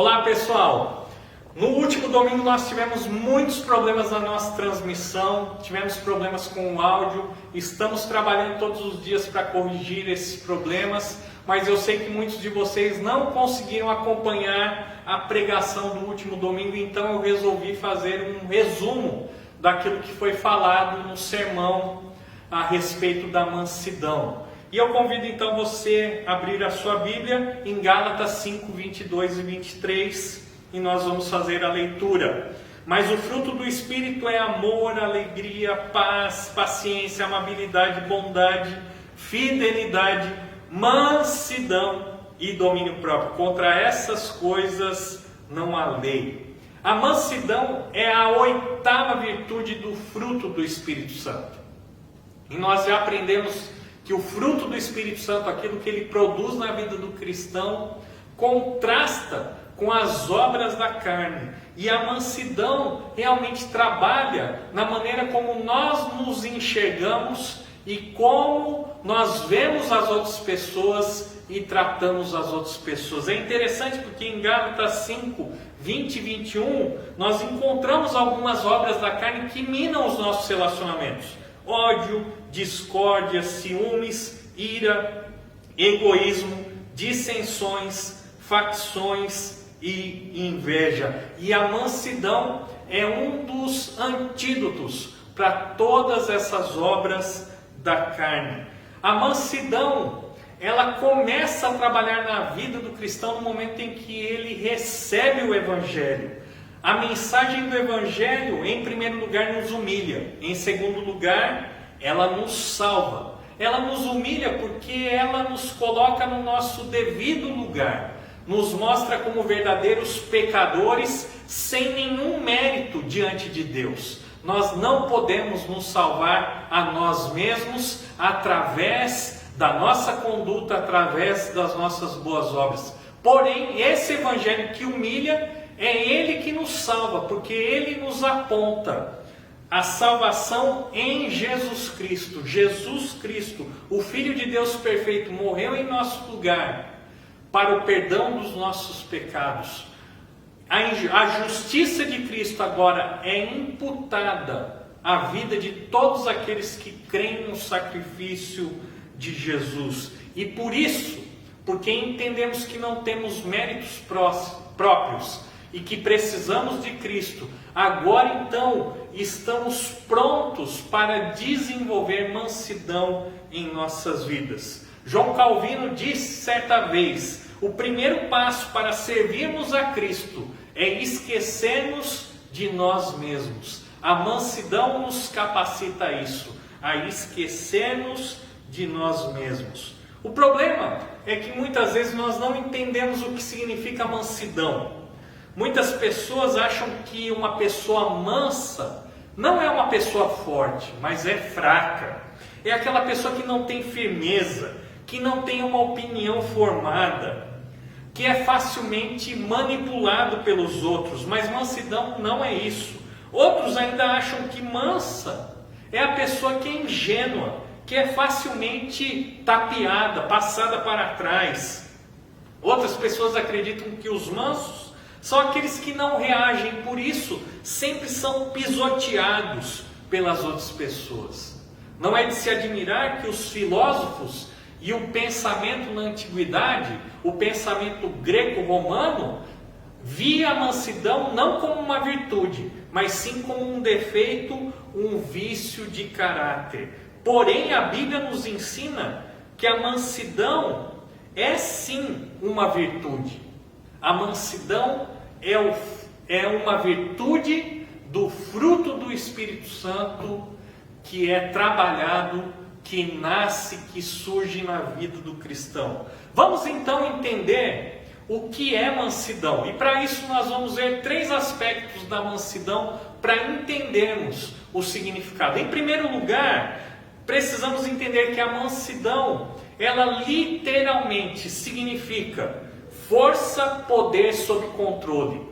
Olá pessoal, no último domingo nós tivemos muitos problemas na nossa transmissão, tivemos problemas com o áudio, estamos trabalhando todos os dias para corrigir esses problemas, mas eu sei que muitos de vocês não conseguiram acompanhar a pregação do último domingo, então eu resolvi fazer um resumo daquilo que foi falado no sermão a respeito da mansidão. E eu convido então você a abrir a sua Bíblia em Gálatas 5, 22 e 23 e nós vamos fazer a leitura. Mas o fruto do Espírito é amor, alegria, paz, paciência, amabilidade, bondade, fidelidade, mansidão e domínio próprio. Contra essas coisas não há lei. A mansidão é a oitava virtude do fruto do Espírito Santo. E nós já aprendemos que o fruto do Espírito Santo, aquilo que ele produz na vida do cristão, contrasta com as obras da carne. E a mansidão realmente trabalha na maneira como nós nos enxergamos e como nós vemos as outras pessoas e tratamos as outras pessoas. É interessante porque em Gálatas 5, 20 e 21, nós encontramos algumas obras da carne que minam os nossos relacionamentos. Ódio, discórdia, ciúmes, ira, egoísmo, dissensões, facções e inveja. E a mansidão é um dos antídotos para todas essas obras da carne. A mansidão, ela começa a trabalhar na vida do cristão no momento em que ele recebe o Evangelho. A mensagem do Evangelho, em primeiro lugar, nos humilha. Em segundo lugar, ela nos salva. Ela nos humilha porque ela nos coloca no nosso devido lugar. Nos mostra como verdadeiros pecadores, sem nenhum mérito diante de Deus. Nós não podemos nos salvar a nós mesmos através da nossa conduta, através das nossas boas obras. Porém, esse Evangelho que humilha, é Ele que nos salva, porque Ele nos aponta a salvação em Jesus Cristo. Jesus Cristo, o Filho de Deus perfeito, morreu em nosso lugar para o perdão dos nossos pecados. A justiça de Cristo agora é imputada à vida de todos aqueles que creem no sacrifício de Jesus. E por isso, porque entendemos que não temos méritos próprios, e que precisamos de Cristo, agora então estamos prontos para desenvolver mansidão em nossas vidas. João Calvino disse certa vez: o primeiro passo para servirmos a Cristo é esquecermos de nós mesmos. A mansidão nos capacita a isso, a esquecermos de nós mesmos. O problema é que muitas vezes nós não entendemos o que significa mansidão. Muitas pessoas acham que uma pessoa mansa não é uma pessoa forte, mas é fraca. É aquela pessoa que não tem firmeza, que não tem uma opinião formada, que é facilmente manipulado pelos outros. Mas mansidão não é isso. Outros ainda acham que mansa é a pessoa que é ingênua, que é facilmente tapeada, passada para trás. Outras pessoas acreditam que os mansos são aqueles que não reagem, por isso sempre são pisoteados pelas outras pessoas. Não é de se admirar que os filósofos e o pensamento na antiguidade, o pensamento greco-romano, via a mansidão não como uma virtude, mas sim como um defeito, um vício de caráter. Porém, a Bíblia nos ensina que a mansidão é sim uma virtude. A mansidão é uma virtude do fruto do Espírito Santo que é trabalhado, que nasce, que surge na vida do cristão. Vamos então entender o que é mansidão. E para isso nós vamos ver três aspectos da mansidão para entendermos o significado. Em primeiro lugar, precisamos entender que a mansidão, ela literalmente significa força, poder sob controle.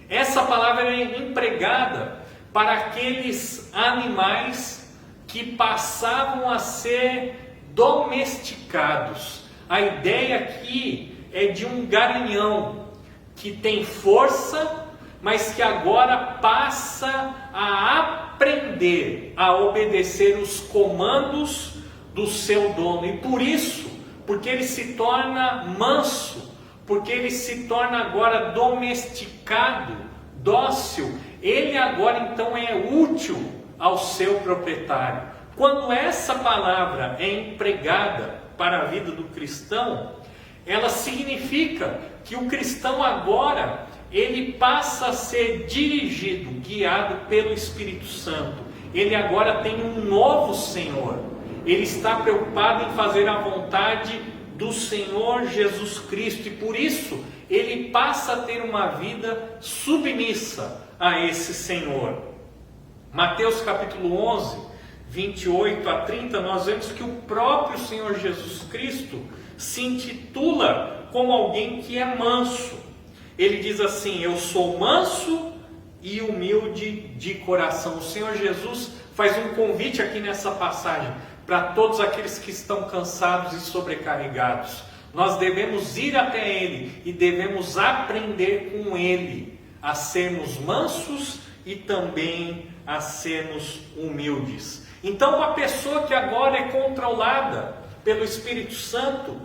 Essa palavra é empregada para aqueles animais que passavam a ser domesticados. A ideia aqui é de um garanhão que tem força, mas que agora passa a aprender a obedecer os comandos do seu dono. E por isso, porque ele se torna manso, porque ele se torna agora domesticado, dócil, ele agora então é útil ao seu proprietário. Quando essa palavra é empregada para a vida do cristão, ela significa que o cristão agora, ele passa a ser dirigido, guiado pelo Espírito Santo. Ele agora tem um novo Senhor. Ele está preocupado em fazer a vontade do Senhor Jesus Cristo. E por isso, ele passa a ter uma vida submissa a esse Senhor. Mateus capítulo 11, 28 a 30, nós vemos que o próprio Senhor Jesus Cristo se intitula como alguém que é manso. Ele diz assim: eu sou manso e humilde de coração. O Senhor Jesus faz um convite aqui nessa passagem para todos aqueles que estão cansados e sobrecarregados. Nós devemos ir até Ele e devemos aprender com Ele a sermos mansos e também a sermos humildes. Então, uma pessoa que agora é controlada pelo Espírito Santo,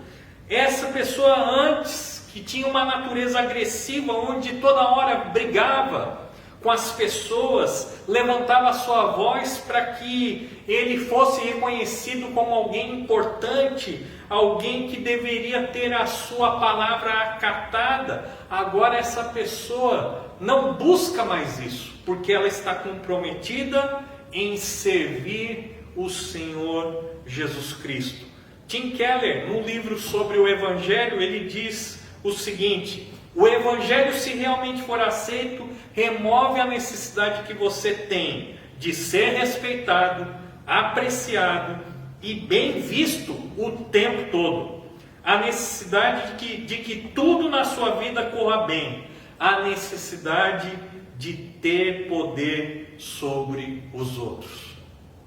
essa pessoa antes que tinha uma natureza agressiva, onde toda hora brigava com as pessoas, levantava a sua voz para que ele fosse reconhecido como alguém importante, alguém que deveria ter a sua palavra acatada. Agora essa pessoa não busca mais isso, porque ela está comprometida em servir o Senhor Jesus Cristo. Tim Keller, no livro sobre o Evangelho, ele diz o seguinte: o Evangelho, se realmente for aceito, remove a necessidade que você tem de ser respeitado, apreciado e bem visto o tempo todo. A necessidade de que tudo na sua vida corra bem. A necessidade de ter poder sobre os outros.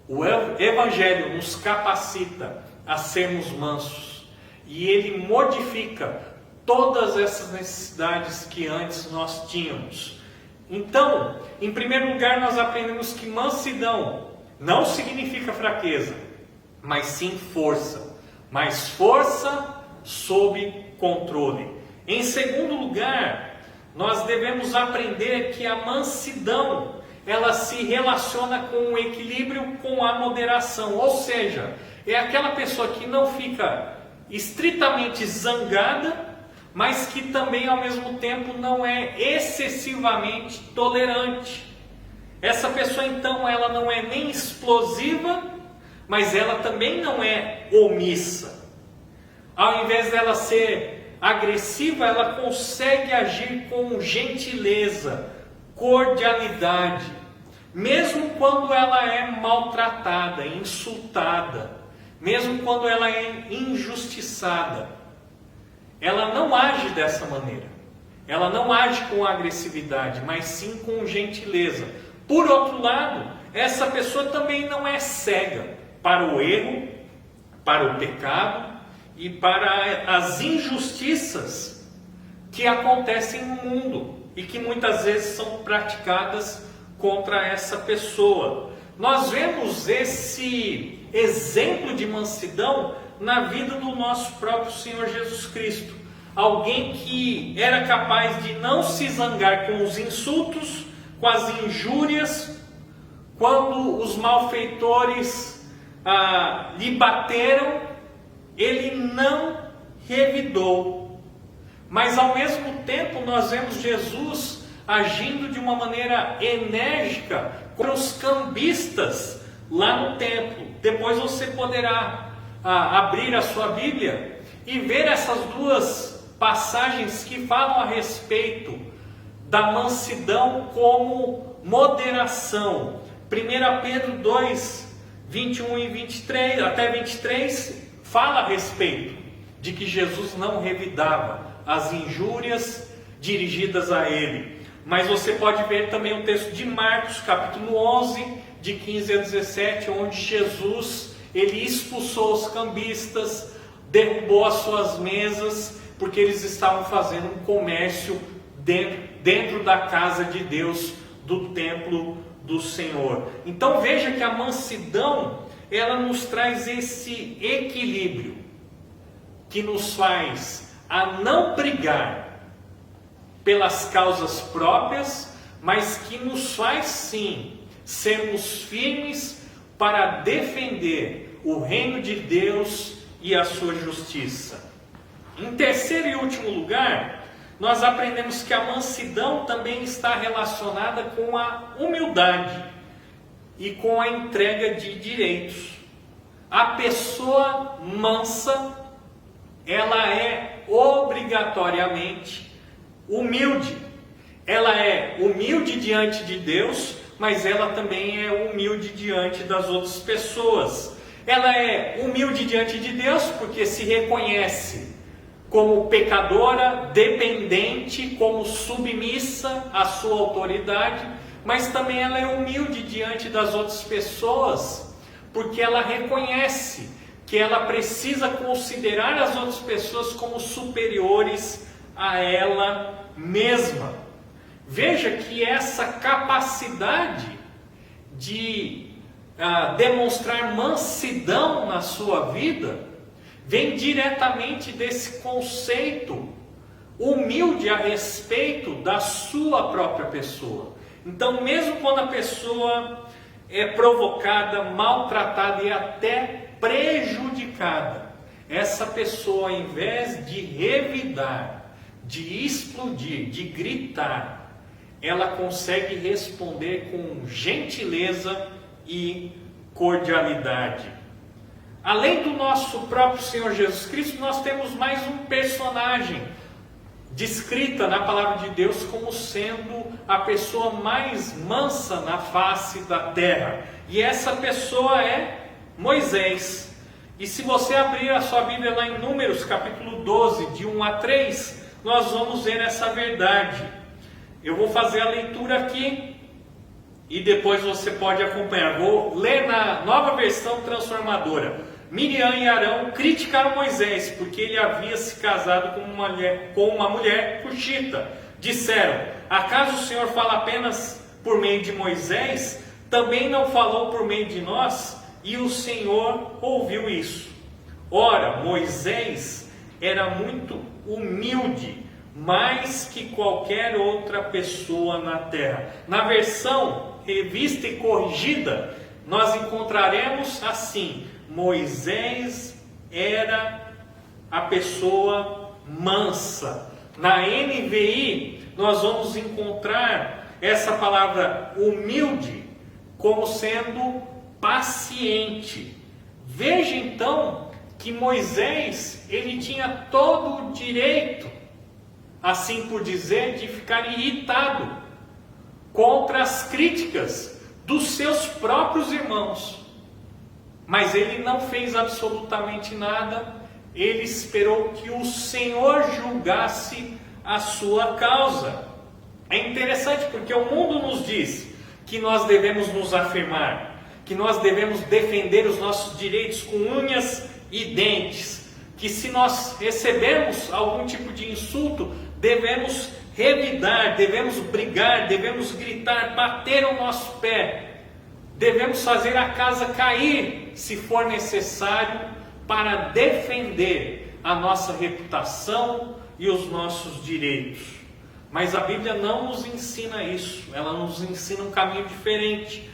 O Evangelho nos capacita a sermos mansos e ele modifica todas essas necessidades que antes nós tínhamos. Então, em primeiro lugar, nós aprendemos que mansidão não significa fraqueza, mas sim força. Mas força sob controle. Em segundo lugar, nós devemos aprender que a mansidão, ela se relaciona com o equilíbrio, com a moderação. Ou seja, é aquela pessoa que não fica estritamente zangada, mas que também ao mesmo tempo não é excessivamente tolerante. Essa pessoa então, ela não é nem explosiva, mas ela também não é omissa. Ao invés dela ser agressiva, ela consegue agir com gentileza, cordialidade, mesmo quando ela é maltratada, insultada, mesmo quando ela é injustiçada. Ela não age dessa maneira. Ela não age com agressividade, mas sim com gentileza. Por outro lado, essa pessoa também não é cega para o erro, para o pecado e para as injustiças que acontecem no mundo e que muitas vezes são praticadas contra essa pessoa. Nós vemos esse exemplo de mansidão na vida do nosso próprio Senhor Jesus Cristo. Alguém que era capaz de não se zangar com os insultos, com as injúrias, quando os malfeitores lhe bateram, ele não revidou. Mas ao mesmo tempo nós vemos Jesus agindo de uma maneira enérgica com os cambistas lá no templo. Depois você poderá abrir a sua Bíblia e ver essas duas passagens que falam a respeito da mansidão como moderação. 1 Pedro 2, 21 e 23, até 23, fala a respeito de que Jesus não revidava as injúrias dirigidas a ele. Mas você pode ver também o texto de Marcos, capítulo 11, de 15 a 17, onde Jesus, ele expulsou os cambistas, derrubou as suas mesas, porque eles estavam fazendo um comércio dentro da casa de Deus, do templo do Senhor. Então veja que a mansidão, ela nos traz esse equilíbrio, que nos faz a não brigar pelas causas próprias, mas que nos faz sim sermos firmes para defender o reino de Deus e a sua justiça. Em terceiro e último lugar, nós aprendemos que a mansidão também está relacionada com a humildade e com a entrega de direitos. A pessoa mansa, ela é obrigatoriamente humilde. Ela é humilde diante de Deus, mas ela também é humilde diante das outras pessoas. Ela é humilde diante de Deus porque se reconhece como pecadora, dependente, como submissa à sua autoridade, mas também ela é humilde diante das outras pessoas, porque ela reconhece que ela precisa considerar as outras pessoas como superiores a ela mesma. Veja que essa capacidade de demonstrar mansidão na sua vida vem diretamente desse conceito humilde a respeito da sua própria pessoa. Então, mesmo quando a pessoa é provocada, maltratada e até prejudicada, essa pessoa, ao invés de revidar, de explodir, de gritar, ela consegue responder com gentileza e cordialidade. Além do nosso próprio Senhor Jesus Cristo, nós temos mais um personagem descrita na palavra de Deus como sendo a pessoa mais mansa na face da terra. E essa pessoa é Moisés. E se você abrir a sua Bíblia lá em Números, capítulo 12, de 1 a 3, nós vamos ver essa verdade. Eu vou fazer a leitura aqui e depois você pode acompanhar. Vou ler na Nova Versão Transformadora. Miriam e Arão criticaram Moisés porque ele havia se casado com uma mulher cuxita. Disseram: acaso o Senhor fala apenas por meio de Moisés? Também não falou por meio de nós? E o Senhor ouviu isso. Ora, Moisés era muito humilde, mais que qualquer outra pessoa na terra. Na versão revista e corrigida, nós encontraremos assim: Moisés era a pessoa mansa. Na NVI, nós vamos encontrar essa palavra humilde como sendo paciente. Veja então que Moisés, ele tinha todo o direito, assim por dizer, de ficar irritado contra as críticas dos seus próprios irmãos. Mas ele não fez absolutamente nada. Ele esperou que o Senhor julgasse a sua causa. É interessante porque o mundo nos diz que nós devemos nos afirmar, que nós devemos defender os nossos direitos com unhas e dentes, que se nós recebemos algum tipo de insulto, devemos revidar, devemos brigar, devemos gritar, bater o nosso pé. Devemos fazer a casa cair, se for necessário, para defender a nossa reputação e os nossos direitos. Mas a Bíblia não nos ensina isso, ela nos ensina um caminho diferente.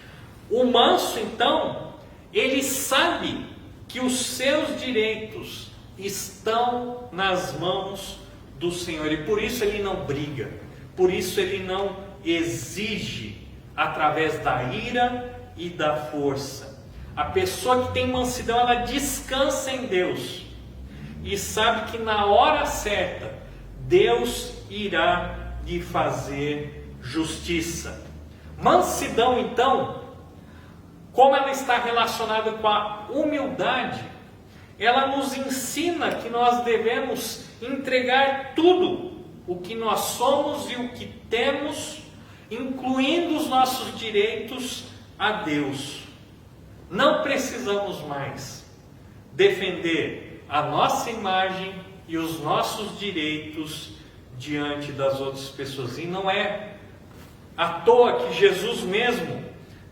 O manso, então, ele sabe que os seus direitos estão nas mãos do Senhor, e por isso ele não briga, por isso ele não exige através da ira e da força. A pessoa que tem mansidão, ela descansa em Deus e sabe que na hora certa Deus irá lhe fazer justiça. Mansidão, então, como ela está relacionada com a humildade, ela nos ensina que nós devemos entregar tudo o que nós somos e o que temos, incluindo os nossos direitos, a Deus. Não precisamos mais defender a nossa imagem e os nossos direitos diante das outras pessoas. E não é à toa que Jesus mesmo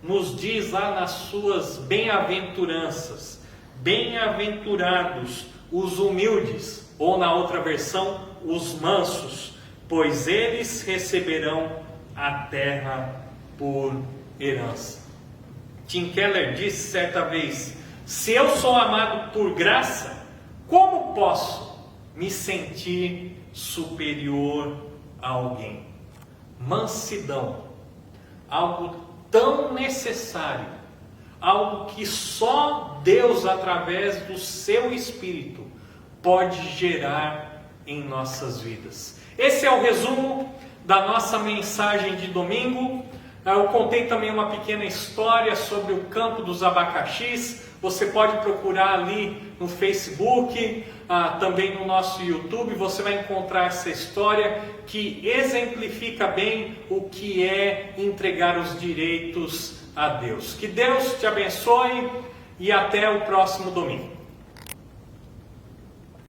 nos diz lá nas suas bem-aventuranças: bem-aventurados os humildes, ou na outra versão, os mansos, pois eles receberão a terra por herança. Tim Keller disse certa vez: se eu sou amado por graça, como posso me sentir superior a alguém? Mansidão, algo tão necessário, algo que só Deus, através do seu Espírito, pode gerar em nossas vidas. Esse é o resumo da nossa mensagem de domingo. Eu contei também uma pequena história sobre o campo dos abacaxis. Você pode procurar ali no Facebook, também no nosso YouTube. Você vai encontrar essa história que exemplifica bem o que é entregar os direitos a Deus. Que Deus te abençoe e até o próximo domingo.